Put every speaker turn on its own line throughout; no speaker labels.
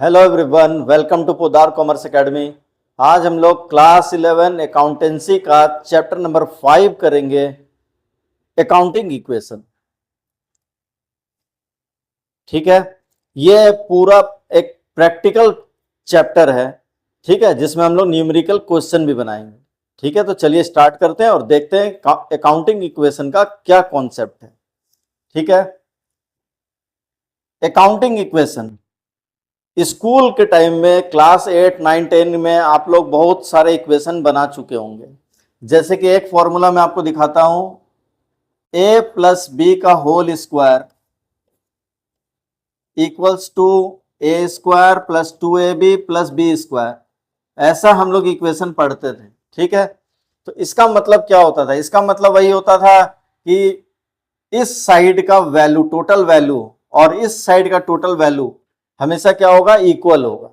Hello everyone, welcome to Podar Commerce Academy. आज हम लोग क्लास 11 अकाउंटेंसी का चैप्टर नंबर 5 करेंगे, अकाउंटिंग इक्वेशन। ठीक है, ये पूरा एक प्रैक्टिकल चैप्टर है, ठीक है, जिसमें हम लोग न्यूमेरिकल क्वेश्चन भी बनाएंगे। ठीक है, तो चलिए स्टार्ट करते हैं और देखते हैं अकाउंटिंग इक्वेशन का क्या कॉन्सेप्ट है। ठीक है, अकाउंटिंग इक्वेशन स्कूल के टाइम में क्लास 8, 9, 10 में आप लोग बहुत सारे इक्वेशन बना चुके होंगे। जैसे कि एक फॉर्मूला मैं आपको दिखाता हूं, a प्लस बी का whole square equals to a square plus 2ab plus B square. ऐसा हम लोग इक्वेशन पढ़ते थे। ठीक है, तो इसका मतलब क्या होता था? इसका मतलब वही होता था कि इस साइड का वैल्यू, टोटल वैल्यू, और इस साइड का टोटल वैल्यू हमेशा क्या होगा? इक्वल होगा।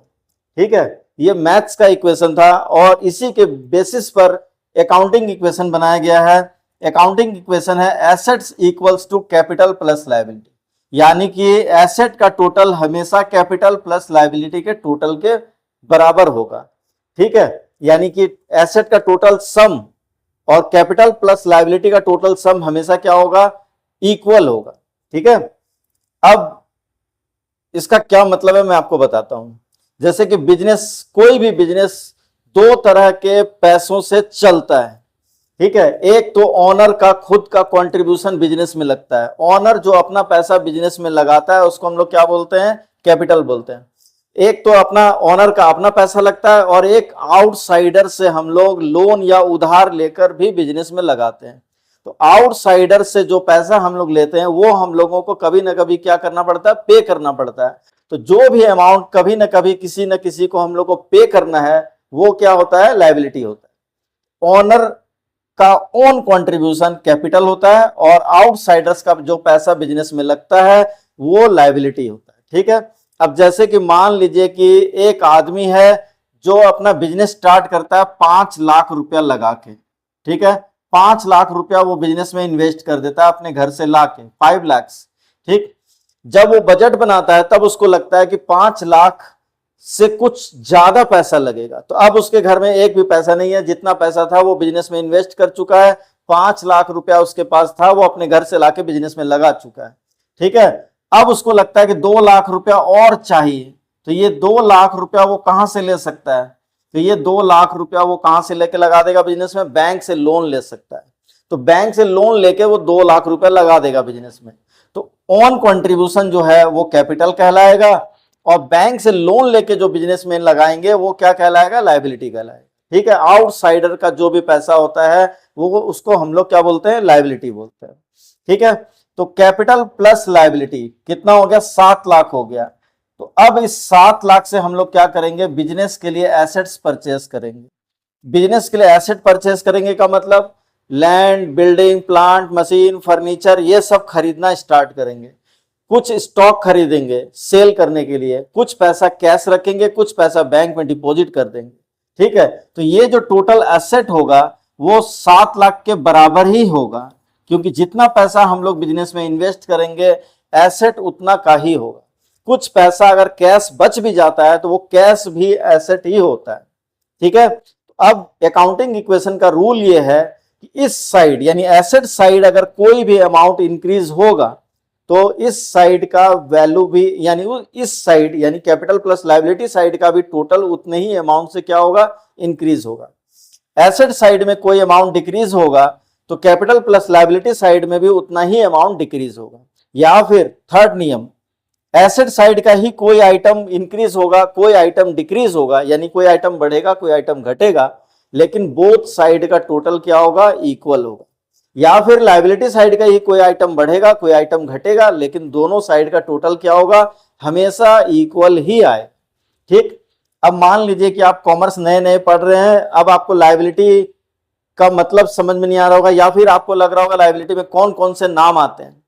ठीक है, ये मैथ्स का इक्वेशन था और इसी के बेसिस पर अकाउंटिंग इक्वेशन बनाया गया है। अकाउंटिंग इक्वेशन है assets equals to capital plus liability, यानी कि एसेट का टोटल हमेशा कैपिटल प्लस लायबिलिटी के टोटल के बराबर होगा। ठीक है, यानी कि एसेट का टोटल सम और कैपिटल प्लस लायबिलिटी का टोटल सम हमेशा क्या होगा? इक्वल होगा। ठीक है, अब इसका क्या मतलब है मैं आपको बताता हूं। जैसे कि बिजनेस, कोई भी बिजनेस दो तरह के पैसों से चलता है। ठीक है, एक तो ओनर का खुद का कंट्रीब्यूशन बिजनेस में लगता है। ओनर जो अपना पैसा बिजनेस में लगाता है उसको हम लोग क्या बोलते हैं? कैपिटल बोलते हैं। एक तो अपना ओनर का अपना पैसा लगता है और एक आउटसाइडर से हम लोग लोन या उधार लेकर भी बिजनेस में लगाते हैं। तो आउटसाइडर से जो पैसा हम लोग लेते हैं वो हम लोगों को कभी ना कभी क्या करना पड़ता है? पे करना पड़ता है। तो जो भी अमाउंट कभी ना कभी किसी न किसी को हम लोग को पे करना है वो क्या होता है? लायबिलिटी होता है। ओनर का ओन कंट्रीब्यूशन कैपिटल होता है और आउटसाइडर्स का जो पैसा बिजनेस में लगता है वो लायबिलिटी होता है। ठीक है, अब जैसे कि मान लीजिए कि एक आदमी है जो अपना बिजनेस स्टार्ट करता है 5 लाख रुपया लगा के। ठीक है, 5 लाख रुपया वो बिजनेस में इन्वेस्ट कर देता है अपने घर से लाके, 5 लाख। ठीक, जब वो बजट बनाता है तब उसको लगता है कि 5 लाख से कुछ ज्यादा पैसा लगेगा। तो अब उसके घर में एक भी पैसा नहीं है, जितना पैसा था वो बिजनेस में इन्वेस्ट कर चुका है। 5 लाख रुपया उसके पास था, वो अपने घर से लाके बिजनेस में लगा चुका है। ठीक है, अब उसको लगता है कि 2 लाख रुपया और चाहिए। तो ये 2 लाख रुपया वो कहां से ले सकता है? तो ये 2 लाख रुपया वो कहां से लेके लगा देगा बिजनेस में? बैंक से लोन ले सकता है। तो बैंक से लोन लेके वो 2 लाख रुपया लगा देगा बिजनेस में। तो ऑन कंट्रीब्यूशन जो है वो कैपिटल कहलाएगा और बैंक से लोन लेके जो बिजनेस में लगाएंगे वो क्या कहलाएगा? लायबिलिटी कहलाएगा। ठीक है, आउटसाइडर का जो भी पैसा होता है वो उसको हम लोग क्या बोलते हैं? लायबिलिटी बोलते हैं। ठीक है, तो कैपिटल प्लस लायबिलिटी कितना हो गया? 7 लाख हो गया। तो अब इस 7 लाख से हम लोग क्या करेंगे? बिजनेस के लिए एसेट्स परचेस करेंगे। बिजनेस के लिए एसेट परचेस करेंगे का मतलब land, building, plant, machine, furniture, ये सब खरीदना स्टार्ट करेंगे। कुछ स्टॉक खरीदेंगे सेल करने के लिए, कुछ पैसा कैश रखेंगे, कुछ पैसा बैंक में डिपॉजिट कर देंगे। ठीक है, तो ये जो टोटल एसेट होगा वो 7 लाख के बराबर ही होगा, क्योंकि जितना पैसा हम लोग बिजनेस में इन्वेस्ट करेंगे एसेट उतना का ही होगा। कुछ पैसा अगर कैश बच भी जाता है तो वो कैश भी एसेट ही होता है। ठीक है, अब अकाउंटिंग इक्वेशन का रूल ये है कि इस साइड यानी एसेट साइड अगर कोई भी अमाउंट इंक्रीज होगा तो इस साइड का वैल्यू भी, यानी इस साइड यानी कैपिटल प्लस लायबिलिटी साइड का भी टोटल उतने ही अमाउंट से क्या होगा? इंक्रीज होगा। एसेट साइड में कोई अमाउंट डिक्रीज होगा तो कैपिटल प्लस लायबिलिटी साइड में भी उतना ही अमाउंट डिक्रीज होगा। या फिर थर्ड नियम, एसेट साइड का ही कोई आइटम इंक्रीज होगा, कोई आइटम डिक्रीज होगा, यानी कोई आइटम बढ़ेगा, कोई आइटम घटेगा, लेकिन बोथ साइड का टोटल क्या होगा? इक्वल होगा। या फिर लायबिलिटी साइड का ही कोई आइटम बढ़ेगा, कोई आइटम घटेगा, लेकिन दोनों साइड का टोटल क्या होगा? हमेशा इक्वल ही आए। ठीक, अब मान लीजिए कि आप कॉमर्स नए नए पढ़ रहे हैं, अब आपको लायबिलिटी का मतलब समझ में नहीं आ रहा होगा, या फिर आपको लग रहा होगा लायबिलिटी में कौन कौन से नाम आते हैं,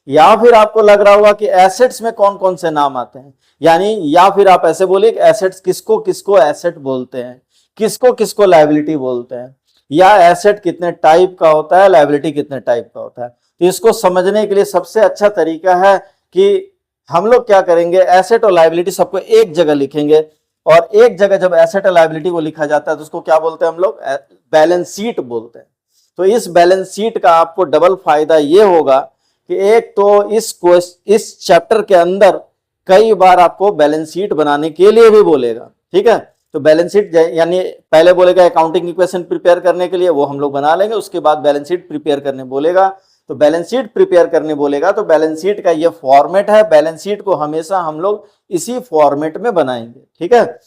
या फिर आपको लग रहा होगा कि एसेट्स में कौन कौन से नाम आते हैं। यानी या फिर आप ऐसे बोलिए कि एसेट्स किसको किसको एसेट बोलते हैं, किसको किसको लायबिलिटी बोलते हैं, या एसेट कितने टाइप का होता है, लायबिलिटी कितने टाइप का होता है। तो इसको समझने के लिए सबसे अच्छा तरीका है कि हम लोग क्या करेंगे, एसेट और लायबिलिटी सबको एक जगह लिखेंगे, और एक जगह जब एसेट और लायबिलिटी को लिखा जाता है तो उसको क्या बोलते हैं हम लोग, बैलेंस शीट बोलते हैं। तो इस बैलेंस शीट का आपको डबल फायदा ये होगा कि एक तो इस चैप्टर के अंदर कई बार आपको बैलेंस शीट बनाने के लिए भी बोलेगा, ठीक है। तो बैलेंस शीट यानी पहले बोलेगा अकाउंटिंग इक्वेशन प्रिपेयर करने के लिए, वो हम लोग बना लेंगे, उसके बाद बैलेंस शीट प्रिपेयर करने बोलेगा। तो बैलेंस शीट प्रिपेयर करने बोलेगा तो बैलेंस शीट का ये फॉर्मेट है, बैलेंस शीट को हमेशा हम लोग इसी फॉर्मेट में बनाएंगे, ठीक है।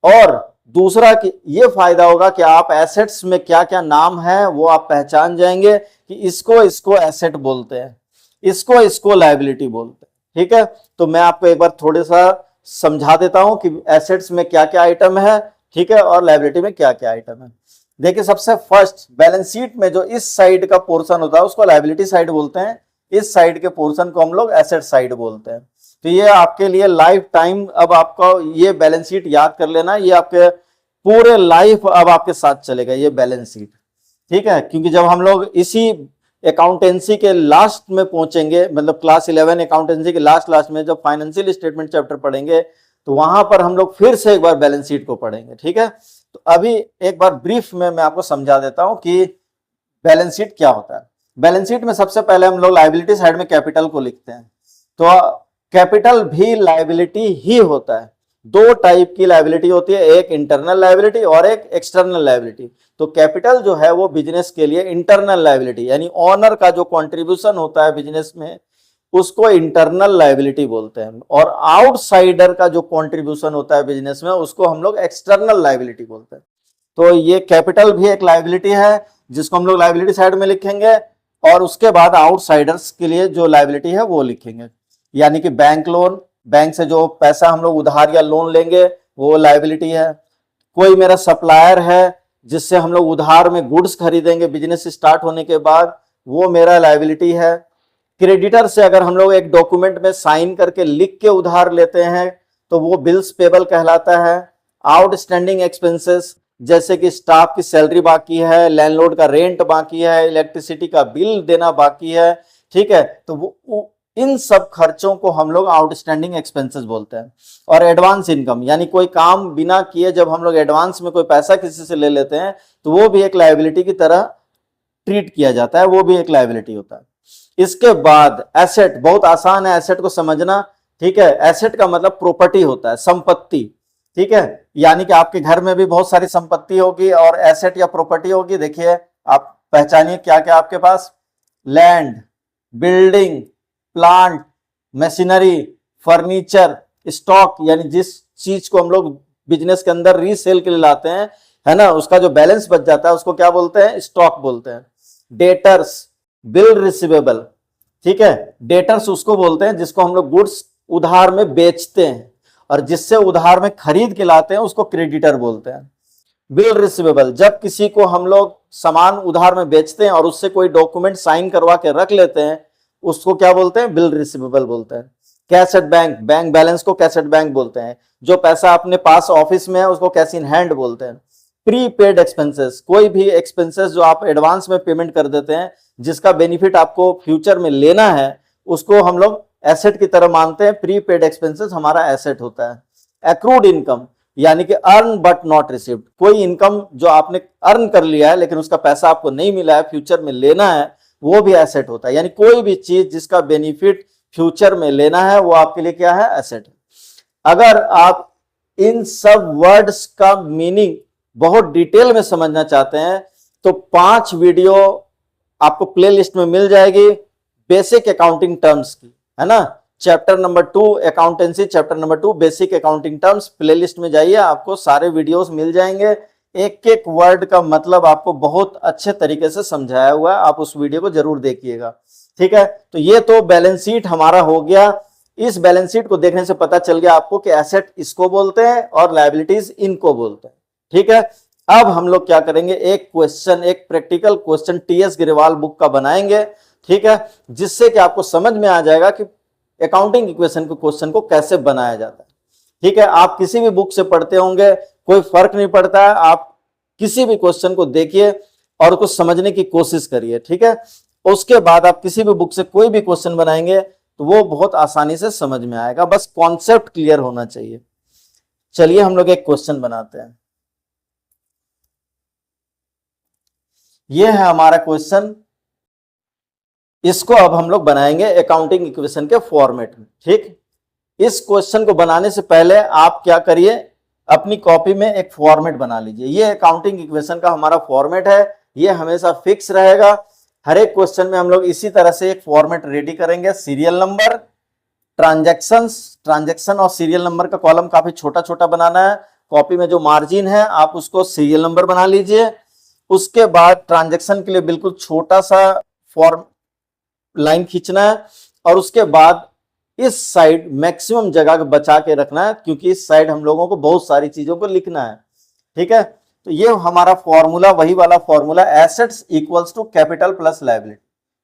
और दूसरा कि ये फायदा होगा कि आप एसेट्स में क्या क्या नाम है वो आप पहचान जाएंगे कि इसको एसेट बोलते हैं, इसको लायबिलिटी बोलते हैं, ठीक है। तो मैं आपको एक बार थोड़ा सा समझा देता हूं कि एसेट्स में क्या क्या आइटम है, ठीक है, और लायबिलिटी में क्या क्या आइटम है। देखिए सबसे फर्स्ट बैलेंस शीट में जो इस साइड का पोर्शन होता है उसको लायबिलिटी साइड बोलते हैं, इस साइड के पोर्शन को हम लोग एसेट साइड बोलते हैं। तो ये आपके लिए लाइफ टाइम, अब आपका ये बैलेंस शीट याद कर लेना, ये आपके पूरे लाइफ अब आपके साथ चलेगा ये बैलेंस शीट, ठीक है। क्योंकि जब हम लोग इसी अकाउंटेंसी के लास्ट में पहुंचेंगे, मतलब क्लास 11 अकाउंटेंसी के लास्ट में जब फाइनेंशियल स्टेटमेंट चैप्टर पढ़ेंगे तो वहां पर हम लोग फिर से एक बार बैलेंस शीट को पढ़ेंगे, ठीक है। तो अभी एक बार ब्रीफ में मैं आपको समझा देता हूं कि बैलेंस शीट क्या होता है। बैलेंस शीट में सबसे पहले हम लोग लायबिलिटी साइड में कैपिटल को लिखते हैं। तो कैपिटल भी लायबिलिटी ही होता है। दो टाइप की लायबिलिटी होती है, एक इंटरनल लायबिलिटी और एक एक्सटर्नल लायबिलिटी। तो कैपिटल जो है वो बिजनेस के लिए इंटरनल लायबिलिटी, यानी ऑनर का जो कंट्रीब्यूशन होता है बिजनेस में उसको इंटरनल लायबिलिटी बोलते हैं, और आउटसाइडर का जो कंट्रीब्यूशन होता है बिजनेस में उसको हम लोग एक्सटर्नल लायबिलिटी बोलते हैं। तो ये कैपिटल भी एक लायबिलिटी है जिसको हम लोग लायबिलिटी साइड में लिखेंगे, और उसके बाद आउटसाइडर्स के लिए जो लायबिलिटी है वो लिखेंगे, यानी कि बैंक लोन, बैंक से जो पैसा हम लोग उधार या लोन लेंगे वो लायबिलिटी है। कोई मेरा सप्लायर है जिससे हम लोग उधार में गुड्स खरीदेंगे बिजनेस स्टार्ट होने के बाद, वो मेरा लायबिलिटी है। क्रेडिटर से अगर हम लोग एक डॉक्यूमेंट में साइन करके लिख के उधार लेते हैं तो वो बिल्स पेबल कहलाता है। आउटस्टैंडिंग एक्सपेंसेस जैसे कि स्टाफ की सैलरी बाकी है, लैंडलॉर्ड का रेंट बाकी है, इलेक्ट्रिसिटी का बिल देना बाकी है, ठीक है, तो वो इन सब खर्चों को हम लोग आउटस्टैंडिंग एक्सपेंसेस बोलते हैं। और एडवांस इनकम, यानी कोई काम बिना किए जब हम लोग एडवांस में कोई पैसा किसी से ले लेते हैं तो वो भी एक लायबिलिटी की तरह ट्रीट किया जाता है, वो भी एक लायबिलिटी होता है। इसके बाद एसेट, बहुत आसान है एसेट को समझना, ठीक है। एसेट का मतलब प्रॉपर्टी होता है, संपत्ति, ठीक है। यानी कि आपके घर में भी बहुत सारी संपत्ति होगी और एसेट या प्रॉपर्टी होगी। देखिए आप पहचानिए क्या क्या आपके पास, land, building, plant, machinery, furniture, stock, यानी जिस चीज को हम लोग बिजनेस के अंदर रीसेल के लिए लाते हैं, है ना, उसका जो बैलेंस बच जाता है उसको क्या बोलते हैं, स्टॉक बोलते हैं। डेटर्स, बिल रिसीवेबल, ठीक है, डेटर्स उसको बोलते हैं जिसको हम लोग गुड्स उधार में बेचते हैं, और जिससे उधार में खरीद के लाते हैं उसको क्रेडिटर बोलते हैं। बिल रिसीवेबल, जब किसी को हम लोग सामान उधार में बेचते हैं और उससे कोई डॉक्यूमेंट साइन करवा के रख लेते हैं उसको क्या बोलते हैं, बिल रिसीवेबल बोलते हैं। Cash at bank, bank balance को कैश एट बैंक बोलते हैं। जो पैसा अपने पास ऑफिस में है उसको कैश इन हैंड बोलते हैं। प्रीपेड एक्सपेंसेस, कोई भी एक्सपेंसेस जो आप एडवांस में पेमेंट कर देते हैं जिसका बेनिफिट आपको फ्यूचर में लेना है उसको हम लोग एसेट की तरह मानते हैं। प्रीपेड एक्सपेंसेस हमारा एसेट होता है। एक्रूड इनकम, यानी कि अर्न बट नॉट रिसीव्ड, कोई इनकम जो आपने अर्न कर लिया है लेकिन उसका पैसा आपको नहीं मिला है, फ्यूचर में लेना है, वो भी एसेट होता है। यानी कोई भी चीज जिसका बेनिफिट फ्यूचर में लेना है वो आपके लिए क्या है, एसेट है। अगर आप इन सब वर्ड्स का मीनिंग बहुत डिटेल में समझना चाहते हैं तो 5 वीडियो आपको प्लेलिस्ट में मिल जाएगी बेसिक अकाउंटिंग टर्म्स की, है ना। Chapter number 2 accountancy, chapter number 2 basic accounting terms, playlist में जाइए, आपको सारे वीडियोस मिल जाएंगे। एक एक वर्ड का मतलब आपको बहुत अच्छे तरीके से समझाया हुआ है, आप उस वीडियो को जरूर देखिएगा, ठीक है। तो ये तो बैलेंस शीट हमारा हो गया। इस बैलेंस शीट को देखने से पता चल गया आपको कि एसेट इसको बोलते हैं और लायबिलिटीज इनको बोलते हैं, ठीक है। अब हम लोग क्या करेंगे, एक क्वेश्चन, एक practical question TS Grewal book का बनाएंगे, ठीक है, जिससे कि आपको समझ में आ जाएगा कि अकाउंटिंग इक्वेशन के क्वेश्चन को कैसे बनाया जाता है, ठीक है। आप किसी भी बुक से पढ़ते होंगे, कोई फर्क नहीं पड़ता है, आप किसी भी क्वेश्चन को देखिए और उसको समझने की कोशिश करिए, ठीक है। उसके बाद आप किसी भी बुक से कोई भी क्वेश्चन बनाएंगे तो वो बहुत आसानी से समझ में आएगा, बस कॉन्सेप्ट क्लियर होना चाहिए। चलिए हम लोग एक क्वेश्चन बनाते हैं। ये है हमारा क्वेश्चन, इसको अब हम लोग बनाएंगे अकाउंटिंग इक्वेशन के फॉर्मेट में। ठीक, इस क्वेश्चन को बनाने से पहले आप क्या करिए, अपनी कॉपी में एक फॉर्मेट बना लीजिए। ये अकाउंटिंग इक्वेशन का हमारा फॉर्मेट है, ये हमेशा फिक्स रहेगा। हर एक क्वेश्चन में हम लोग इसी तरह से एक फॉर्मेट रेडी करेंगे। सीरियल नंबर, ट्रांजैक्शन और सीरियल नंबर का कॉलम काफी छोटा छोटा बनाना है। कॉपी में जो मार्जिन है आप उसको सीरियल नंबर बना लीजिए। उसके बाद ट्रांजैक्शन के लिए बिल्कुल छोटा सा फॉर्म लाइन खींचना है, और उसके बाद इस साइड मैक्सिमम जगह बचा के रखना है, क्योंकि इस साइड हम लोगों को बहुत सारी चीजों को लिखना है। ठीक है, तो ये हमारा फॉर्मूला, वही वाला formula, assets equals to capital plus liability.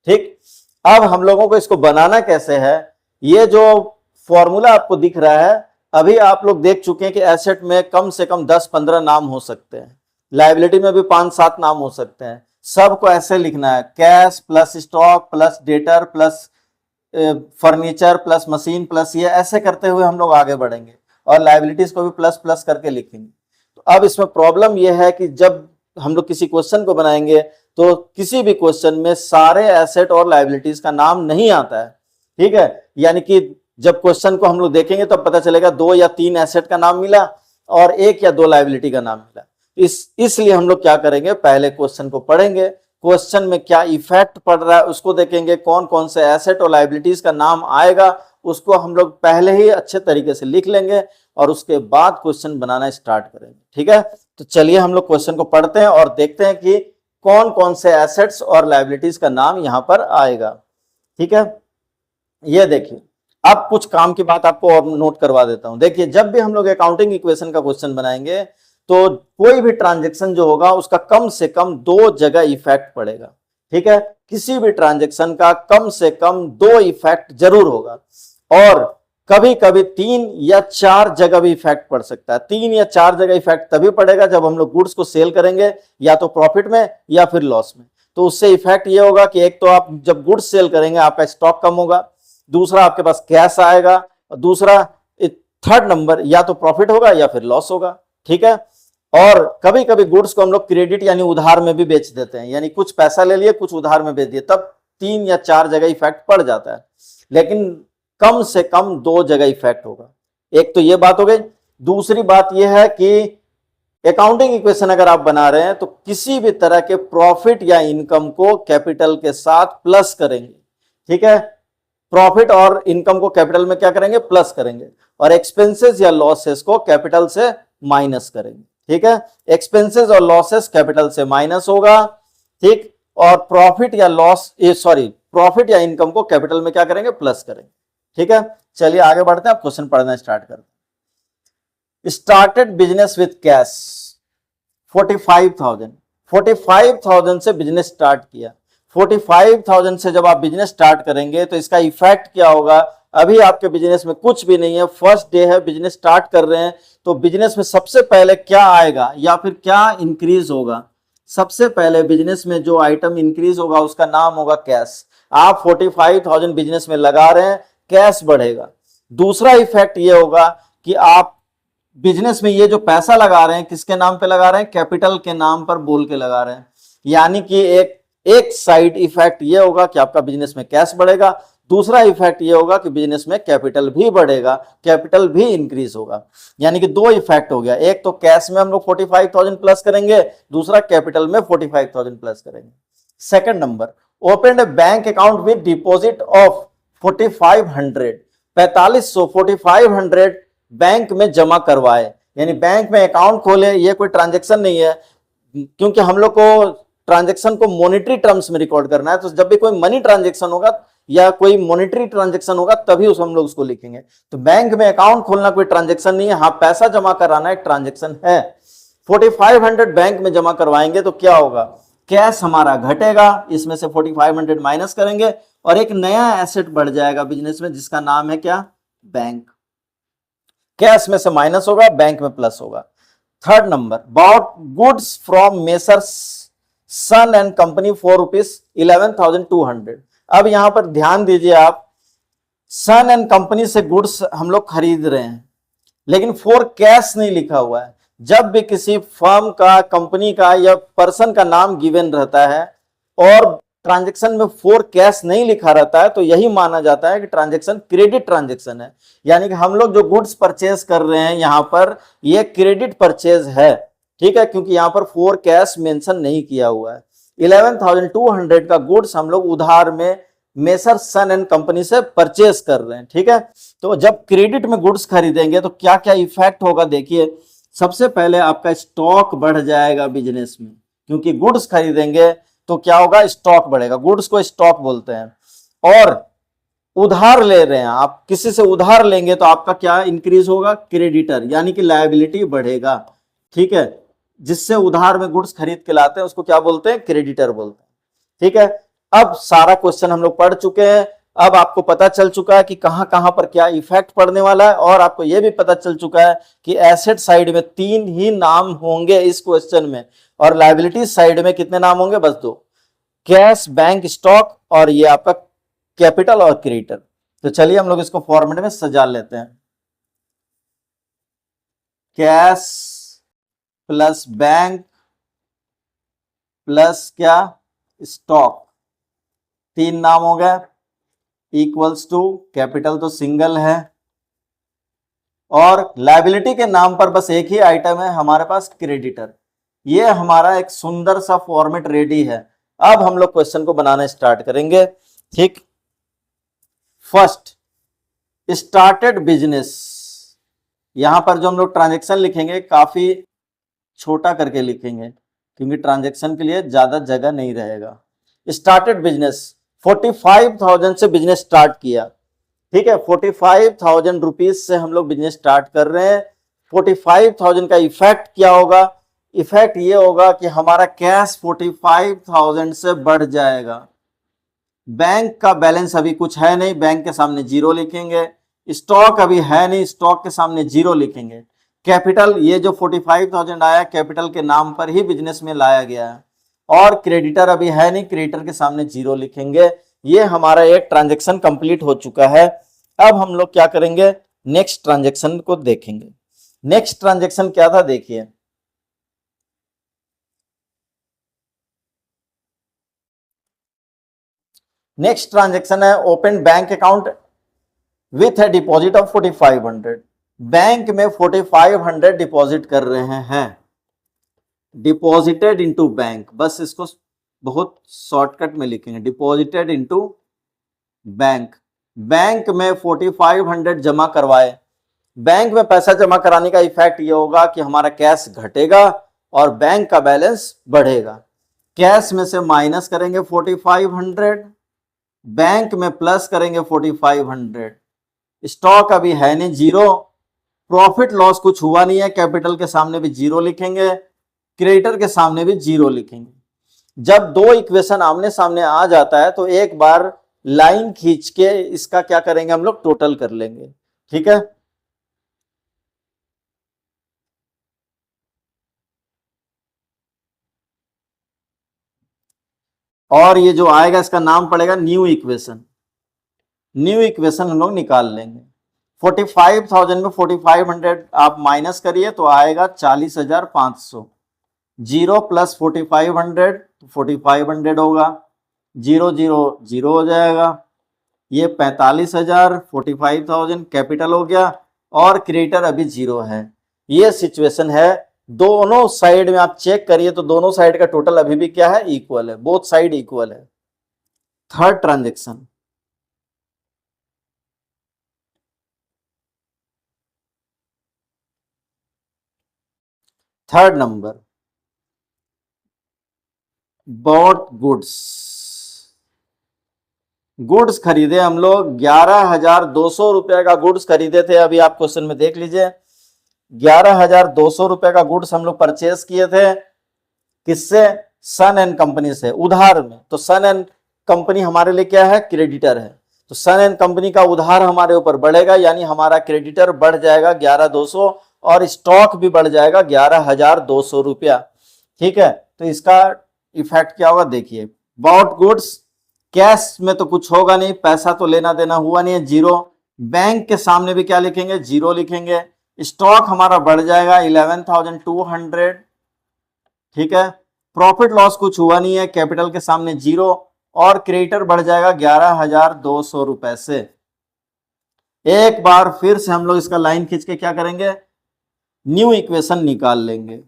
ठीक, अब हम लोगों को इसको बनाना कैसे है, ये जो फॉर्मूला आपको दिख रहा है, अभी आप लोग देख चुके हैं कि एसेट में कम से कम 10-15 नाम हो सकते हैं, लायबिलिटी में भी 5-7 नाम हो सकते हैं। सबको ऐसे लिखना है, cash plus stock plus debtor plus furniture plus machine plus ये, ऐसे करते हुए हम लोग आगे बढ़ेंगे और लायबिलिटीज को भी प्लस प्लस करके लिखेंगे। तो अब इसमें प्रॉब्लम यह है कि जब हम लोग किसी क्वेश्चन को बनाएंगे तो किसी भी क्वेश्चन में सारे एसेट और लायबिलिटीज का नाम नहीं आता है। ठीक है, यानी कि जब क्वेश्चन को हम लोग देखेंगे तो पता चलेगा 2 या 3 एसेट का नाम मिला और 1 या 2 लायबिलिटी का नाम मिला। इसलिए हम लोग क्या करेंगे, पहले क्वेश्चन को पढ़ेंगे, क्वेश्चन में क्या इफेक्ट पड़ रहा है उसको देखेंगे, कौन कौन से एसेट और लायबिलिटीज का नाम आएगा उसको हम लोग पहले ही अच्छे तरीके से लिख लेंगे और उसके बाद क्वेश्चन बनाना स्टार्ट करेंगे। ठीक है, तो चलिए हम लोग क्वेश्चन को पढ़ते हैं और देखते हैं कि कौन कौन से एसेट्स और लायबिलिटीज का नाम यहां पर आएगा। ठीक है, ये देखिए, अब कुछ काम की बात आपको और नोट करवा देता हूं। देखिए, जब भी हम लोग अकाउंटिंग इक्वेशन का क्वेश्चन बनाएंगे तो कोई भी ट्रांजैक्शन जो होगा उसका कम से कम 2 जगह इफेक्ट पड़ेगा। ठीक है, किसी भी ट्रांजैक्शन का कम से कम 2 इफेक्ट जरूर होगा, और कभी कभी 3 या 4 जगह भी इफेक्ट पड़ सकता है। 3 या 4 जगह इफेक्ट तभी पड़ेगा जब हम लोग गुड्स को सेल करेंगे, या तो प्रॉफिट में या फिर लॉस में। तो उससे इफेक्ट ये होगा कि एक तो आप जब गुड्स सेल करेंगे आपका स्टॉक कम होगा, दूसरा आपके पास कैश आएगा, और दूसरा थर्ड नंबर या तो प्रॉफिट होगा या फिर लॉस होगा। ठीक है, और कभी कभी गुड्स को हम लोग क्रेडिट यानी उधार में भी बेच देते हैं, यानी कुछ पैसा ले लिए कुछ उधार में बेच दिए, तब 3 या 4 जगह इफेक्ट पड़ जाता है, लेकिन कम से कम 2 जगह इफेक्ट होगा। एक तो ये बात हो गई। दूसरी बात यह है कि अकाउंटिंग इक्वेशन अगर आप बना रहे हैं तो किसी भी तरह के प्रॉफिट या इनकम को कैपिटल के साथ प्लस करेंगे। ठीक है, प्रॉफिट और इनकम को कैपिटल में क्या करेंगे, प्लस करेंगे, और एक्सपेंसेस या लॉसेस को कैपिटल से माइनस करेंगे। ठीक है, एक्सपेंसेस और लॉसेस कैपिटल से माइनस होगा। ठीक, और प्रॉफिट प्रॉफिट या इनकम को कैपिटल में क्या करेंगे, प्लस करेंगे। ठीक है, चलिए आगे बढ़ते हैं, आप क्वेश्चन पढ़ना स्टार्ट करते हैं। स्टार्टेड बिजनेस विथ कैश 45,000 से बिजनेस स्टार्ट किया। 45,000 से जब आप बिजनेस स्टार्ट करेंगे तो इसका इफेक्ट क्या होगा, अभी आपके बिजनेस में कुछ भी नहीं है, फर्स्ट डे है, बिजनेस स्टार्ट कर रहे हैं, तो बिजनेस में सबसे पहले क्या आएगा या फिर क्या इंक्रीज होगा। सबसे पहले बिजनेस में जो आइटम इंक्रीज होगा उसका नाम होगा कैश। आप 45,000 बिजनेस में लगा रहे हैं, कैश बढ़ेगा। दूसरा इफेक्ट ये होगा कि आप बिजनेस में ये जो पैसा लगा रहे हैं किसके नाम पे लगा रहे हैं, कैपिटल के नाम पर बोल के लगा रहे हैं, यानी कि एक साइड इफेक्ट ये होगा कि आपका बिजनेस में कैश बढ़ेगा, दूसरा इफेक्ट ये होगा कि बिजनेस में कैपिटल भी बढ़ेगा, कैपिटल भी इंक्रीज होगा। यानी कि 2 इफेक्ट हो गया, एक तो कैश में हम लोग 45,000 प्लस करेंगे, दूसरा कैपिटल में 45,000 प्लस करेंगे। Second number, open A bank account with deposit of 4500, 4500 bank में जमा करवाए, यानी बैंक में अकाउंट खोले। ये कोई ट्रांजेक्शन नहीं है, क्योंकि हम लोग को ट्रांजेक्शन को मॉनेटरी टर्म्स में रिकॉर्ड करना है, तो जब भी कोई मनी ट्रांजेक्शन होगा या कोई मॉनेटरी ट्रांजेक्शन होगा तभी हम लोग उसको लिखेंगे। तो बैंक में अकाउंट खोलना कोई ट्रांजेक्शन नहीं है, हाँ पैसा जमा कराना एक ट्रांजेक्शन है। 4500 बैंक में जमा करवाएंगे तो क्या होगा, कैश हमारा घटेगा, इसमें से 4500 माइनस करेंगे और एक नया एसेट बढ़ जाएगा बिजनेस में जिसका नाम है क्या, बैंक। कैश में से माइनस होगा, बैंक में प्लस होगा। Third number, bought goods from Messrs Son and company for ₹11,200। अब यहां पर ध्यान दीजिए आप, सन एंड कंपनी से गुड्स हम लोग खरीद रहे हैं, लेकिन फॉर कैश नहीं लिखा हुआ है। जब भी किसी फर्म का, कंपनी का या पर्सन का नाम गिवन रहता है और ट्रांजैक्शन में फॉर कैश नहीं लिखा रहता है, तो यही माना जाता है कि ट्रांजैक्शन क्रेडिट ट्रांजैक्शन है। यानी कि हम लोग जो गुड्स परचेज कर रहे हैं यहां पर, ये क्रेडिट परचेज है, ठीक है, क्योंकि यहां पर फॉर कैश मेंशन नहीं किया हुआ है। 11,200 का गुड्स हम लोग उधार में मेसर सन एंड कंपनी से परचेज कर रहे हैं, ठीक है। तो जब क्रेडिट में गुड्स खरीदेंगे तो क्या क्या इफेक्ट होगा, देखिए। सबसे पहले आपका स्टॉक बढ़ जाएगा बिजनेस में, क्योंकि गुड्स खरीदेंगे तो क्या होगा, स्टॉक बढ़ेगा, गुड्स को स्टॉक बोलते हैं। और उधार ले रहे हैं आप, किसी से उधार लेंगे तो आपका क्या इंक्रीज होगा, क्रेडिटर, यानी कि लायबिलिटी बढ़ेगा, ठीक है। जिससे उधार में गुड्स खरीद के लाते हैं उसको क्या बोलते हैं, क्रेडिटर बोलते हैं, ठीक है। अब सारा क्वेश्चन हम लोग पढ़ चुके हैं। अब आपको पता चल चुका है कि कहां कहां पर क्या इफेक्ट पड़ने वाला है, और आपको यह भी पता चल चुका है कि एसेट साइड में 3 ही नाम होंगे इस क्वेश्चन में, और लायबिलिटी साइड में कितने नाम होंगे, बस 2, कैश, बैंक, स्टॉक, और ये आपका कैपिटल और क्रेडिटर। तो चलिए हम लोग इसको फॉर्मेट में सजा लेते हैं। कैश प्लस बैंक प्लस क्या, स्टॉक, 3 नाम हो गए, इक्वल्स टू कैपिटल तो सिंगल है, और लायबिलिटी के नाम पर बस एक ही आइटम है हमारे पास, क्रेडिटर। ये हमारा एक सुंदर सा फॉर्मेट रेडी है। अब हम लोग क्वेश्चन को बनाना स्टार्ट करेंगे, ठीक। First, started business. यहां पर जो हम लोग ट्रांजेक्शन लिखेंगे काफी छोटा करके लिखेंगे, क्योंकि ट्रांजेक्शन के लिए ज्यादा जगह नहीं रहेगा। स्टार्टेड बिजनेस, 45,000 से बिजनेस स्टार्ट किया, ठीक है। 45,000 रुपीज से हम लोग बिजनेस स्टार्ट कर रहे हैं। 45,000 का इफेक्ट क्या होगा, इफेक्ट ये होगा कि हमारा कैश 45,000 से बढ़ जाएगा। बैंक का बैलेंस अभी कुछ है नहीं, बैंक के सामने 0 लिखेंगे। स्टॉक अभी है नहीं, स्टॉक के सामने 0 लिखेंगे। कैपिटल, ये जो 45,000 आया कैपिटल के नाम पर ही बिजनेस में लाया गया है। और क्रेडिटर अभी है नहीं, क्रेडिटर के सामने 0 लिखेंगे। ये हमारा एक ट्रांजेक्शन कंप्लीट हो चुका है। अब हम लोग क्या करेंगे, नेक्स्ट ट्रांजेक्शन को देखेंगे। नेक्स्ट ट्रांजेक्शन क्या था, देखिए। नेक्स्ट ट्रांजेक्शन है open bank account with A deposit of 4,500। Bank में 4,500 डिपॉजिट कर रहे हैं, डिपॉजिटेड इनटू बैंक, बस इसको बहुत शॉर्टकट में लिखेंगे, डिपॉजिटेड इनटू बैंक। बैंक में 4,500 जमा करवाए। बैंक में पैसा जमा कराने का इफेक्ट ये होगा कि हमारा कैश घटेगा और बैंक का बैलेंस बढ़ेगा। कैश में से माइनस करेंगे 4,500, बैंक में प्लस करेंगे 4,500। स्टॉक अभी है नहीं, 0। प्रॉफिट लॉस कुछ हुआ नहीं है, कैपिटल के सामने भी 0 लिखेंगे, क्रेडिटर के सामने भी 0 लिखेंगे। जब 2 इक्वेशन आमने सामने आ जाता है तो एक बार लाइन खींच के इसका क्या करेंगे, हम लोग टोटल कर लेंगे, ठीक है। और ये जो आएगा इसका नाम पड़ेगा न्यू इक्वेशन। न्यू इक्वेशन हम लोग निकाल लेंगे। 45,000 में 4,500 आप माइनस करिए तो आएगा 40,500। 0 प्लस 4,500 4,500 होगा, 0 0 0 हो जाएगा। ये 45,000, 45,000 कैपिटल हो गया, और क्रेडिटर अभी 0 है। ये सिचुएशन है। दोनों साइड में आप चेक करिए तो दोनों साइड का टोटल अभी भी क्या है, इक्वल है, बोथ साइड इक्वल है। Third transaction, third number, bought goods. Goods खरीदे हम लोग 11,200 रुपए का गुड्स खरीदे थे। अभी आप क्वेश्चन में देख लीजिए, 11,200 रुपए का गुड्स हम लोग परचेस किए थे। किससे, सन एंड कंपनी से, उधार में। तो सन एंड कंपनी हमारे लिए क्या है, क्रेडिटर है। तो सन एंड कंपनी का उधार हमारे ऊपर बढ़ेगा, यानी हमारा क्रेडिटर बढ़ जाएगा 11,200, और स्टॉक भी बढ़ जाएगा 11,200 रुपया, ठीक है। तो इसका इफेक्ट क्या होगा, देखिए। बॉट गुड्स, कैश में तो कुछ होगा नहीं, पैसा तो लेना देना हुआ नहीं है, 0। बैंक के सामने भी क्या लिखेंगे, 0 लिखेंगे। स्टॉक हमारा बढ़ जाएगा 11,200, ठीक है। प्रॉफिट लॉस कुछ हुआ नहीं है, कैपिटल के सामने 0, और क्रेडिटर बढ़ जाएगा 11,200 रुपए से। एक बार फिर से हम लोग इसका लाइन खींच के क्या करेंगे, न्यू इक्वेशन निकाल लेंगे।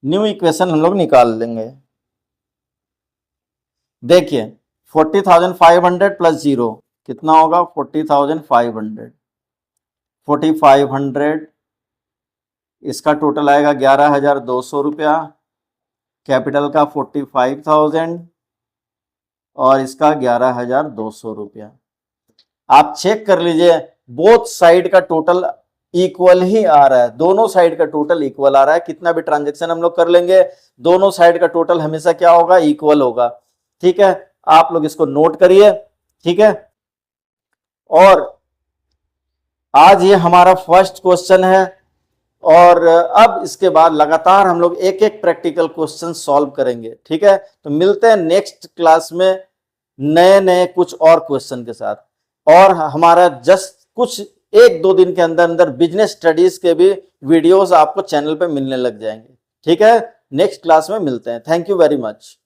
न्यू इक्वेशन हम लोग निकाल लेंगे। देखिए 40,500 प्लस 0 कितना होगा, 40,500। 4,500 इसका टोटल आएगा 11,200 रुपया, कैपिटल का 45,000 और इसका 11,200 रुपया। आप चेक कर लीजिए, बोथ साइड का टोटल इक्वल ही आ रहा है, दोनों साइड का टोटल इक्वल आ रहा है। कितना भी ट्रांजेक्शन हम लोग कर लेंगे, दोनों साइड का टोटल हमेशा क्या होगा, इक्वल होगा। ठीक है, आप लोग इसको नोट करिए। ठीक है, और आज ये हमारा फर्स्ट क्वेश्चन है, और अब इसके बाद लगातार हम लोग एक एक प्रैक्टिकल क्वेश्चन सॉल्व करेंगे। ठीक है, तो मिलते हैं नेक्स्ट क्लास में नए नए कुछ और क्वेश्चन के साथ। और हमारा जस्ट कुछ 1-2 दिन के अंदर अंदर बिजनेस स्टडीज के भी वीडियोस आपको चैनल पे मिलने लग जाएंगे। ठीक है, नेक्स्ट क्लास में मिलते हैं। Thank you very much.